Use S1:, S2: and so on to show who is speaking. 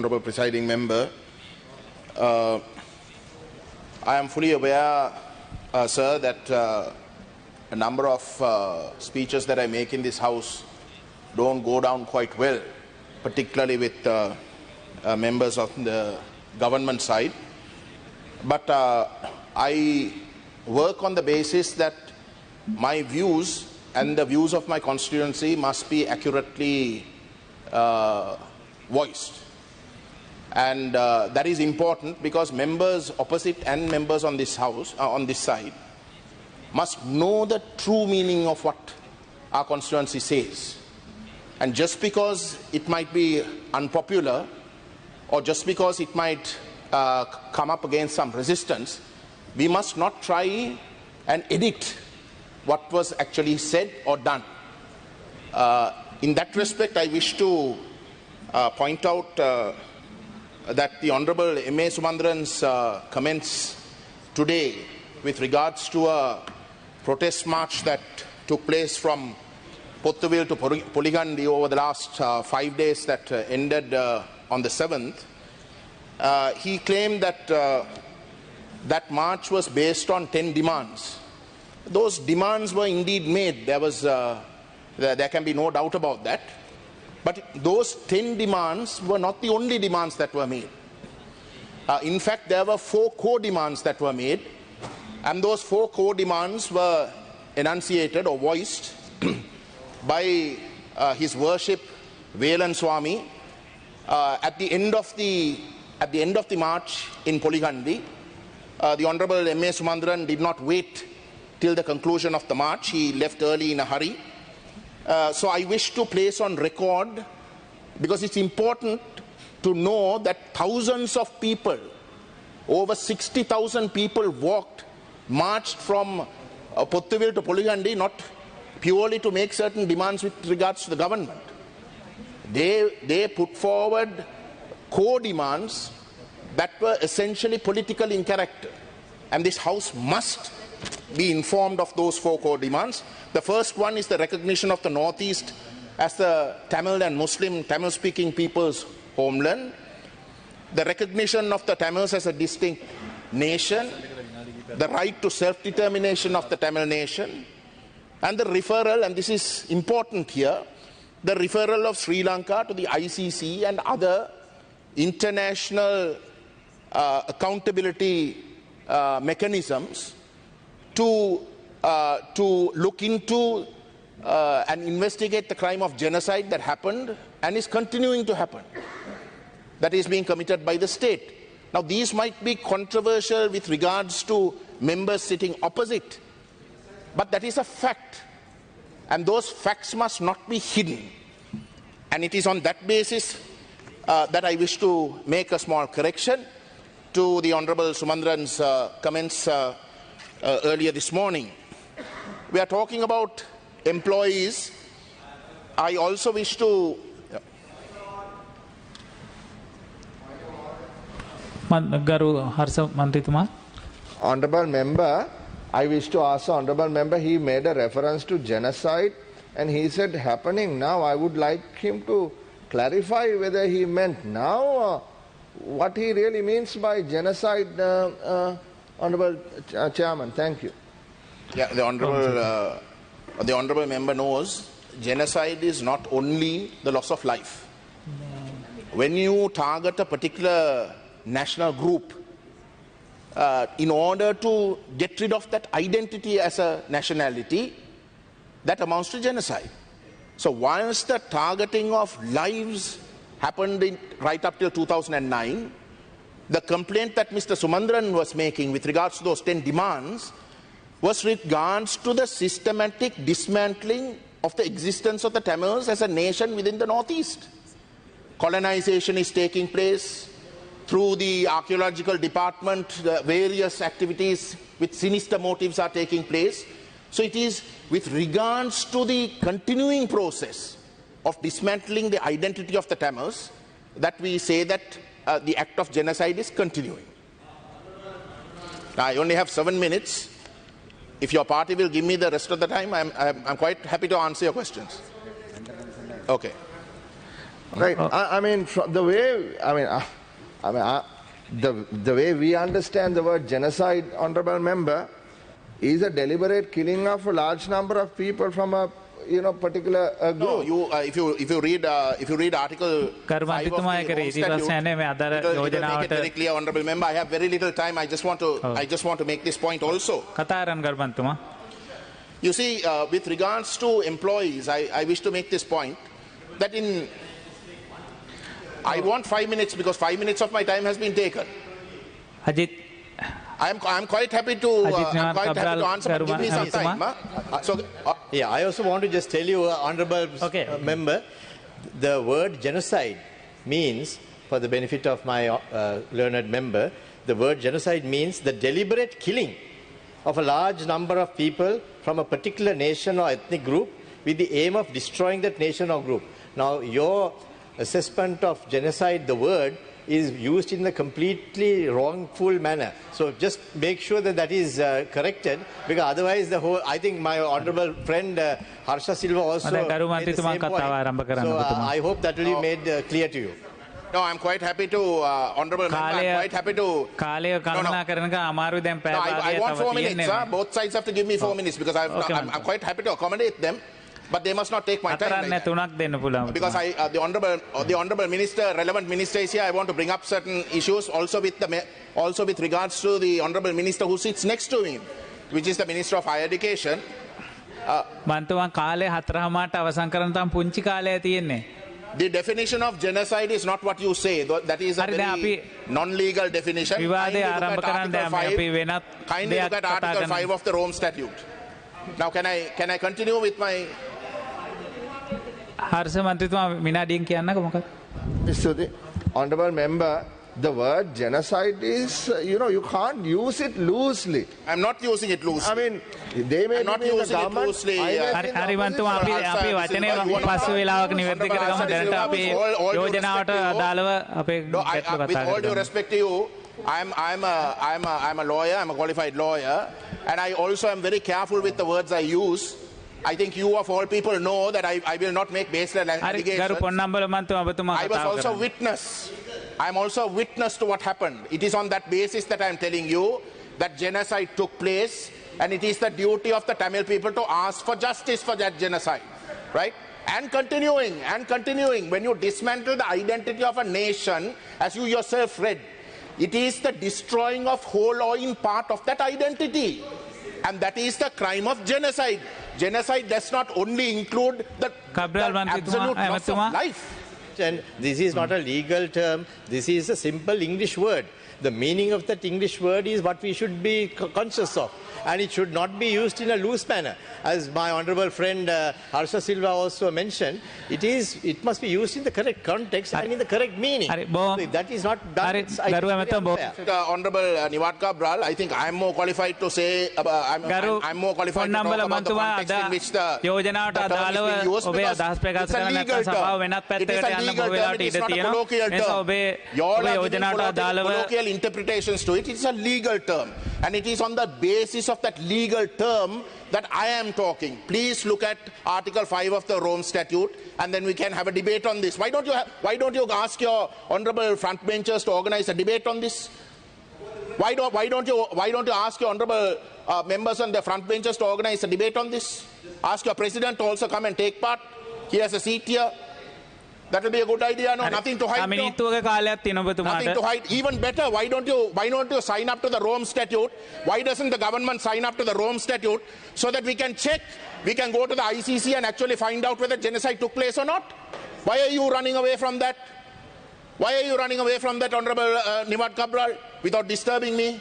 S1: Honourable Presiding Member. I am fully aware, sir, that a number of speeches that I make in this House don't go down quite well, particularly with members of the government side. But I work on the basis that my views and the views of my constituency must be accurately voiced. And that is important because members opposite and members on this House, on this side, must know the true meaning of what our constituency says. And just because it might be unpopular or just because it might come up against some resistance, we must not try and edit what was actually said or done. In that respect, I wish to point out that the Honourable M.A. Sumandran's comments today with regards to a protest march that took place from Pottuwil to Poligandi over the last 5 days that ended on the 7th, he claimed that that march was based on 10 demands. Those demands were indeed made. There can be no doubt about that. But those 10 demands were not the only demands that were made. In fact, there were 4 core demands that were made, and those 4 core demands were enunciated or voiced by His Worship Velan Swami at the end of the march in Poligandi. The Honourable M.A. Sumandran did not wait till the conclusion of the march. He left early in a hurry. So I wish to place on record, because it's important to know that thousands of people, over 60,000 people marched from Pottuwil to Poligandi, not purely to make certain demands with regards to the government. They put forward core demands that were essentially political in character. And this House must be informed of those 4 core demands. The first one is the recognition of the Northeast as the Tamil and Muslim Tamil-speaking people's homeland, the recognition of the Tamils as a distinct nation, the right to self-determination of the Tamil nation, and the referral, and this is important here, the referral of Sri Lanka to the ICC and other international accountability mechanisms to look into and investigate the crime of genocide that happened and is continuing to happen, that is being committed by the state. Now, these might be controversial with regards to members sitting opposite, but that is a fact, and those facts must not be hidden. And it is on that basis that I wish to make a small correction to the Honourable Sumandran's comments earlier this morning. We are talking about employees. I also wish to
S2: Honourable Member, I wish to ask the Honourable Member, he made a reference to genocide and he said happening now. I would like him to clarify whether he meant now or what he really means by genocide, Honourable Chairman. Thank you.
S1: Yeah, the Honourable Member knows genocide is not only the loss of life. When you target a particular national group in order to get rid of that identity as a nationality, that amounts to genocide. So whilst the targeting of lives happened right up till 2009, the complaint that Mr. Sumandran was making with regards to those 10 demands was with regards to the systematic dismantling of the existence of the Tamils as a nation within the Northeast. Colonization is taking place through the archaeological department, various activities with sinister motives are taking place. So it is with regards to the continuing process of dismantling the identity of the Tamils that we say that the act of genocide is continuing. Now, I only have 7 minutes. If your party will give me the rest of the time, I'm quite happy to answer your questions. Okay.
S2: Right. I mean, the way, the way we understand the word genocide, honorable member, is a deliberate killing of a large number of people from a particular group.
S1: No, if you read Article 5 of the Rome Statute, it'll make it very clear, honorable member. I have very little time. I just want to make this point also. You see, with regards to employees, I wish to make this point that I want 5 minutes because 5 minutes of my time has been taken.
S3: Ajit.
S1: I'm quite happy to answer, but give me some time.
S4: Yeah, I also want to just tell you, honorable member, the word genocide means, for the benefit of my learned member, the word genocide means the deliberate killing of a large number of people from a particular nation or ethnic group with the aim of destroying that nation or group. Now, your assessment of genocide, the word, is used in a completely wrongful manner. So just make sure that that is corrected, because otherwise the whole, I think my honourable friend Harsha Silva also made the same point. So I hope that will be made clear to you.
S1: No, I'm quite happy to, honourable member, I'm quite happy to... I want 4 minutes, both sides have to give me 4 minutes, because I'm quite happy to accommodate them. But they must not take my time. Because the honourable minister, relevant minister is here. I want to bring up certain issues also with regards to the honourable minister who sits next to me, which is the Minister of Higher Education. The definition of genocide is not what you say. That is a very non-legal definition. Kindly look at Article 5 of the Rome Statute. Now, can I continue with my...
S2: Mr. Honorable Member, the word genocide is, you can't use it loosely.
S1: I'm not using it loosely.
S2: I mean, they may
S1: not
S2: be in the
S1: using it
S2: government.
S1: loosely. With all due respect to you, I'm a lawyer, I'm a qualified lawyer, and I also am very careful with the words I use. I think you of all people know that I will not make baseless allegations. I was also witness. I'm also a witness to what happened. It is on that basis that I'm telling you that genocide took place, and it is the duty of the Tamil people to ask for justice for that genocide, right? And continuing, when you dismantle the identity of a nation, as you yourself read, it is the destroying of whole or in part of that identity. And that is the crime of genocide. Genocide does not only include the absolute loss of life.
S4: And this is not a legal term. This is a simple English word. The meaning of that English word is what we should be conscious of. And it should not be used in a loose manner. As my honourable friend Harsha Silva also mentioned, it must be used in the correct context and in the correct meaning. So if that is not done, it's
S1: Honourable Niwat Cabral, I think I'm more qualified to say, I'm more qualified to talk about the context in which the term is being used, because it's a legal term. It is a legal term, it is not a colloquial term. You all are giving colloquial interpretations to it. It is a legal term. And it is on the basis of that legal term that I am talking. Please look at Article 5 of the Rome Statute, and then we can have a debate on this. Why don't you ask your honourable frontbenchers to organize a debate on this? Why don't you ask your honourable members on the frontbenchers to organize a debate on this? Ask your president to also come and take part. He has a seat here. That will be a good idea. No, nothing to hide. No. Nothing to hide. Even better, why don't you sign up to the Rome Statute? Why doesn't the government sign up to the Rome Statute so that we can check? We can go to the ICC and actually find out whether genocide took place or not. Why are you running away from that? Why are you running away from that, Honourable Niwat Cabral, without disturbing me?